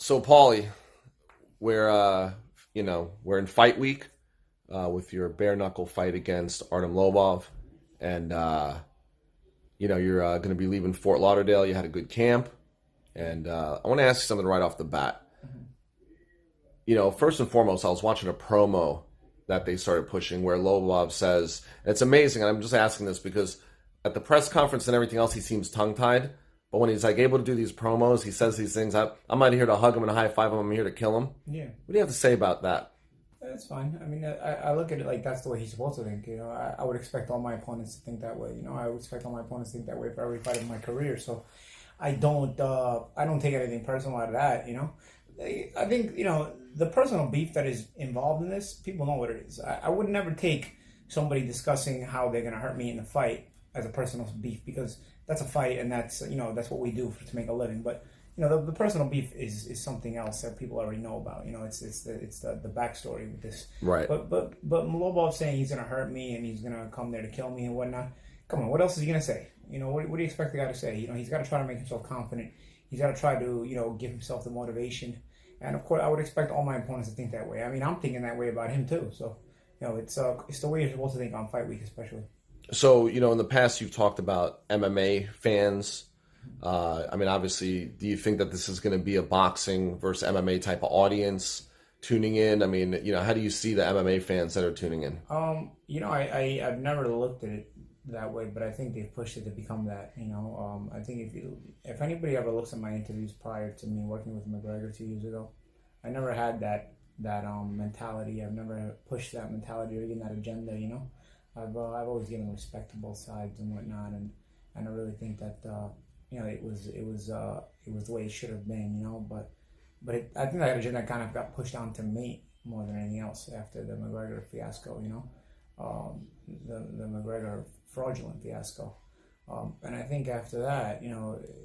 So, Paulie, we're in fight week with your bare knuckle fight against Artem Lobov, and you're going to be leaving Fort Lauderdale. You had a good camp, and I want to ask you something right off the bat. First and foremost, I was watching a promo that they started pushing where Lobov says, and it's amazing, and I'm just asking this because at the press conference and everything else, he seems tongue-tied. But when he's able to do these promos, he says these things. I'm not here to hug him and high five him. I'm here to kill him. Yeah. What do you have to say about that? That's fine. I mean, I look at it like that's the way he's supposed to think. I would expect all my opponents to think that way. I would expect all my opponents to think that way for every fight of my career. So I don't take anything personal out of that. I think the personal beef that is involved in this, people know what it is. I would never take somebody discussing how they're going to hurt me in the fight as a personal beef, because that's a fight, and that's what we do to make a living. But the personal beef is something else that people already know about. It's the backstory with this. Right. But Lobov saying he's gonna hurt me and he's gonna come there to kill me and whatnot. Come on, what else is he gonna say? What do you expect the guy to say? He's got to try to make himself confident. He's got to try to give himself the motivation. And of course, I would expect all my opponents to think that way. I mean, I'm thinking that way about him too. So it's the way you're supposed to think on fight week, especially. So, in the past, you've talked about MMA fans. Obviously, do you think that this is going to be a boxing versus MMA type of audience tuning in? How do you see the MMA fans that are tuning in? I've never looked at it that way, but I think they've pushed it to become that. I think if anybody ever looks at my interviews prior to me working with McGregor 2 years ago, I never had that mentality. I've never pushed that mentality or even that agenda. I've always given respect to both sides and whatnot, and I really think that it was the way it should have been, but I think that agenda kind of got pushed onto me more than anything else after the McGregor fiasco, the McGregor fraudulent fiasco, and I think after that,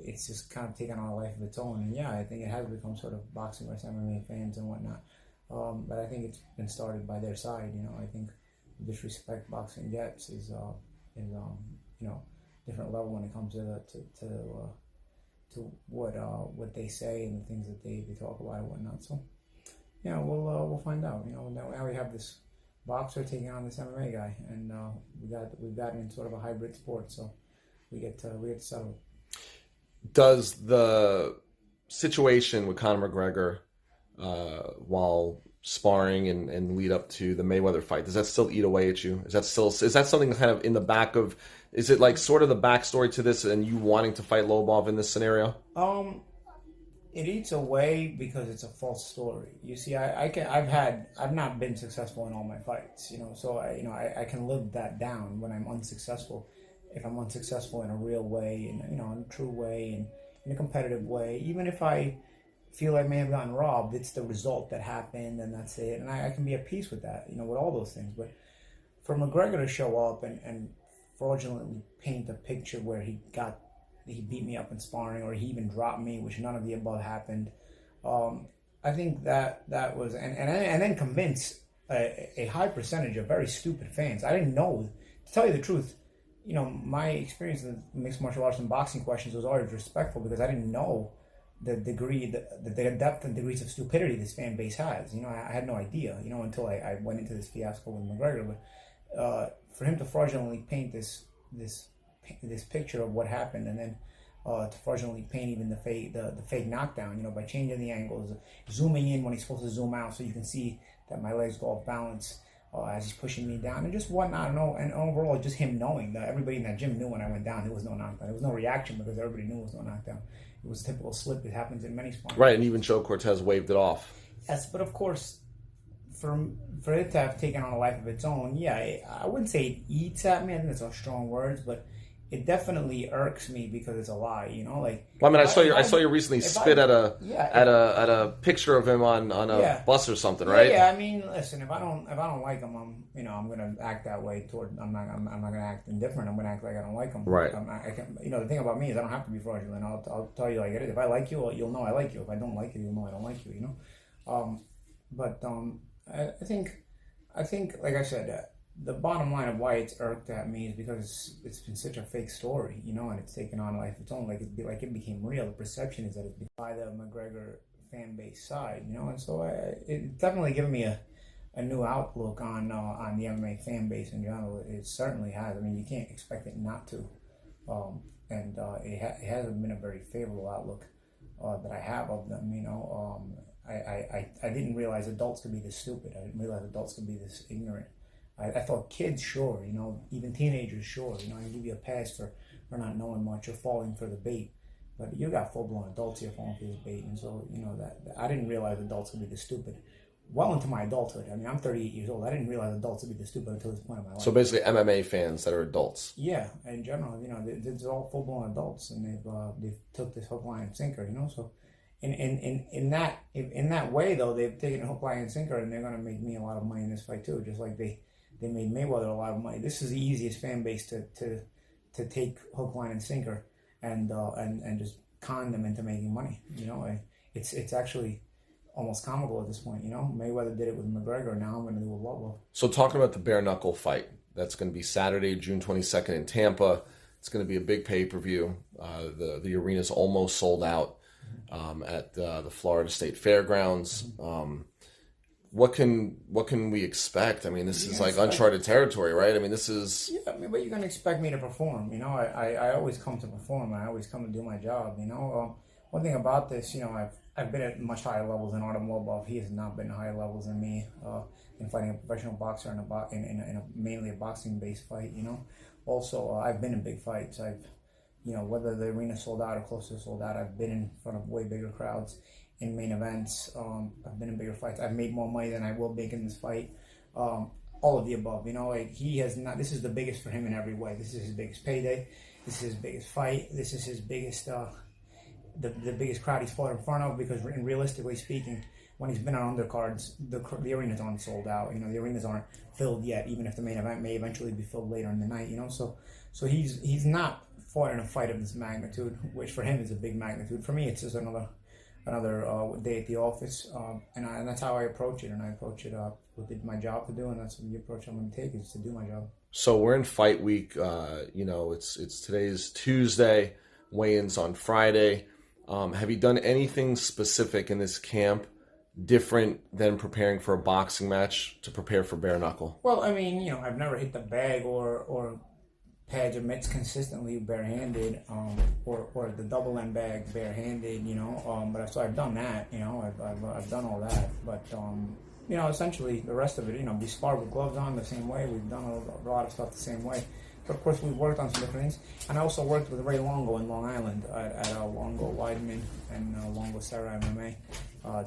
it's just kind of taken on a life of its own, and I think it has become sort of boxing versus MMA fans and whatnot, but I think it's been started by their side. I think the disrespect boxing gets is different level when it comes to what they say and the things that they talk about and whatnot. So we'll find out. Now we have this boxer taking on this MMA guy, and we've gotten in sort of a hybrid sport. So we get to settle. Does the situation with Conor McGregor while sparring and lead up to the Mayweather fight, does that still eat away at you? Is that something kind of in the back of, is it like sort of the backstory to this and you wanting to fight Lobov in this scenario? It eats away because it's a false story. You see, I've not been successful in all my fights, so I can live that down when I'm unsuccessful. If I'm unsuccessful in a real way, in a true way, and in a competitive way, even if I feel I may have gotten robbed, it's the result that happened, and that's it. And I can be at peace with that, with all those things. But for McGregor to show up and fraudulently paint a picture where he beat me up in sparring, or he even dropped me, which none of the above happened, I think that was, and then convince a high percentage of very stupid fans. I didn't know, to tell you the truth, my experience in mixed martial arts and boxing questions was always respectful, because I didn't know the degree, the depth and degrees of stupidity this fan base has. I had no idea, until I went into this fiasco with McGregor. But for him to fraudulently paint this picture of what happened, and then to fraudulently paint even the fake knockdown, by changing the angles, zooming in when he's supposed to zoom out, so you can see that my legs go off balance as he's pushing me down, and just whatnot. And overall, just him knowing that everybody in that gym knew when I went down, there was no knockdown. There was no reaction because everybody knew there was no knockdown. It was a typical slip. It happens in many sports. Right, and even Joe Cortez waved it off. Yes, but of course, for it to have taken on a life of its own, I wouldn't say it eats at me. I think that's strong words, but it definitely irks me because it's a lie. I saw you recently spit at a picture of him on a bus or something, right? Yeah. I mean, listen, if I don't like him, I'm gonna act that way toward. I'm not gonna act indifferent. I'm gonna act like I don't like him. Right. I can. The thing about me is I don't have to be fraudulent. I'll tell you like it is. If I like you, you'll know I like you. If I don't like you, you'll know I don't like you. I think, like I said, the bottom line of why it's irked at me is because it's been such a fake story, and it's taken on a life of its own. Like it became real. The perception is that it's by the McGregor fan base side, and so it definitely given me a new outlook on the MMA fan base in general. It certainly has. I mean, you can't expect it not to, it hasn't been a very favorable outlook that I have of them. I didn't realize adults could be this stupid. I didn't realize adults could be this ignorant. I thought kids, sure, even teenagers, sure, I can give you a pass for not knowing much or falling for the bait. But you got full-blown adults here falling for this bait. And so, that I didn't realize adults could be this stupid. Well into my adulthood. I mean, I'm 38 years old. I didn't realize adults would be this stupid until this point in my life. So basically MMA fans that are adults. Yeah, in general, they're all full-blown adults, and they've took this hook, line, and sinker, So in that way, though, they've taken a hook, line, and sinker, and they're going to make me a lot of money in this fight, too, just like they made Mayweather a lot of money. This is the easiest fan base to take hook, line, and sinker and just con them into making money. It's actually almost comical at this point. Mayweather did it with McGregor. Now I'm going to do it with Lobov. So talking about the bare-knuckle fight, that's going to be Saturday, June 22nd in Tampa. It's going to be a big pay-per-view. The arena's almost sold out at the Florida State Fairgrounds. What can we expect? I mean, this is like uncharted territory, right? I mean, this is... Yeah, but you're going to expect me to perform, I always come to perform. I always come to do my job, One thing about this, I've been at much higher levels than Artem Lobov. He has not been at higher levels than me in fighting a professional boxer in a mainly a boxing-based fight, Also, I've been in big fights. Whether the arena sold out or close to sold out, I've been in front of way bigger crowds in main events. I've been in bigger fights. I've made more money than I will make in this fight. All of the above. He has not. This is the biggest for him in every way. This is his biggest payday. This is his biggest fight. This is his biggest, the biggest crowd he's fought in front of. Because realistically speaking, when he's been on undercards, the arenas aren't sold out. The arenas aren't filled yet. Even if the main event may eventually be filled later in the night. So he's not fought in a fight of this magnitude, which for him is a big magnitude. For me, it's just another day at the office, and that's how I approach it. And I approach it with my job to do, and that's the approach I'm going to take, is to do my job. So we're in fight week. It's today's Tuesday, weigh-ins on Friday. Have you done anything specific in this camp different than preparing for a boxing match to prepare for bare knuckle? Well, I mean, I've never hit the bag or pads or mitts consistently barehanded, or the double end bag barehanded, but so I've done that, I've done all that, but essentially the rest of it, we spar with gloves on the same way. We've done a lot of stuff the same way, but of course we've worked on some different things, and I also worked with Ray Longo in Long Island at Longo Weidman and Longo Sarah MMA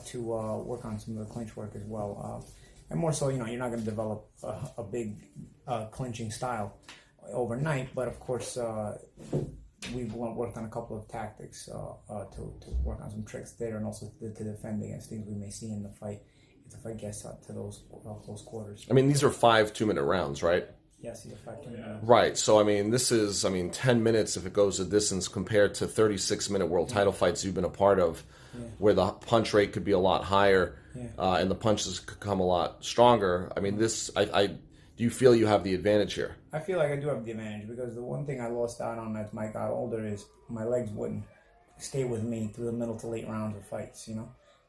to work on some of the clinch work as well, and more so, you're not going to develop a big clinching style overnight, but of course we've worked on a couple of tactics to work on some tricks there, and also to defend against things we may see in the fight if the fight gets up to those close quarters. I mean, these are 5 2-minute rounds, right? Yes, these are 5 2-minute rounds. Right. So I mean, this is 10 minutes if it goes a distance compared to 36-minute world title fights you've been a part of, where the punch rate could be a lot higher, and the punches could come a lot stronger. I mean, this do you feel you have the advantage here? I feel like I do have the advantage, because the one thing I lost out on as I got older is my legs wouldn't stay with me through the middle to late rounds of fights,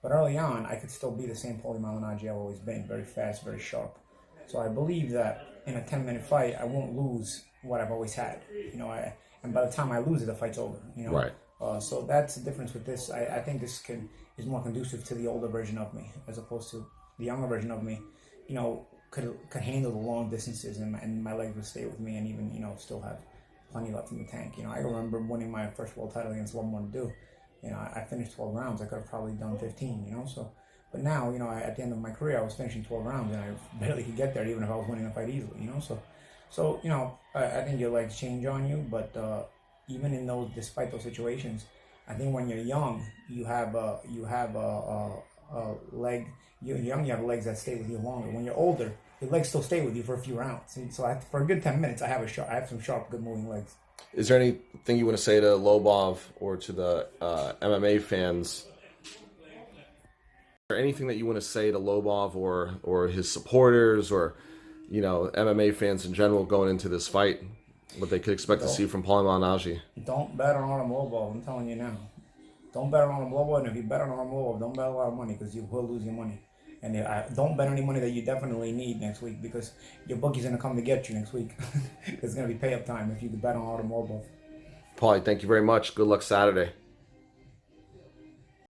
But early on, I could still be the same Paulie Malignaggi I've always been, very fast, very sharp. So I believe that in a 10-minute fight, I won't lose what I've always had, and by the time I lose it, the fight's over, Right. So that's the difference with this. I think this is more conducive to the older version of me, as opposed to the younger version of me, could handle the long distances, and my legs would stay with me, and even still have plenty left in the tank. I remember winning my first world title against Lobov. I finished 12 rounds. I could have probably done 15. So, but now at the end of my career, I was finishing 12 rounds, and I barely could get there, even if I was winning the fight easily. So I think your legs change on you, but even in despite those situations, I think when you're young, you have a leg. You're young, you have legs that stay with you longer. When you're older, your legs still stay with you for a few rounds. So for a good 10 minutes, I have some sharp, good moving legs. Is there anything you want to say to Lobov or to the MMA fans? Is there anything that you want to say to Lobov or his supporters, or MMA fans in general going into this fight? What they could expect to see from Paulie Malignaggi? Don't bet on Artem Lobov. I'm telling you now. Don't bet on Artem Lobov, and if you bet on Artem Lobov, don't bet a lot of money because you will lose your money. And don't bet any money that you definitely need next week because your bookie's gonna come to get you next week. It's gonna be pay up time if you bet on Artem Lobov. Paulie, thank you very much. Good luck Saturday.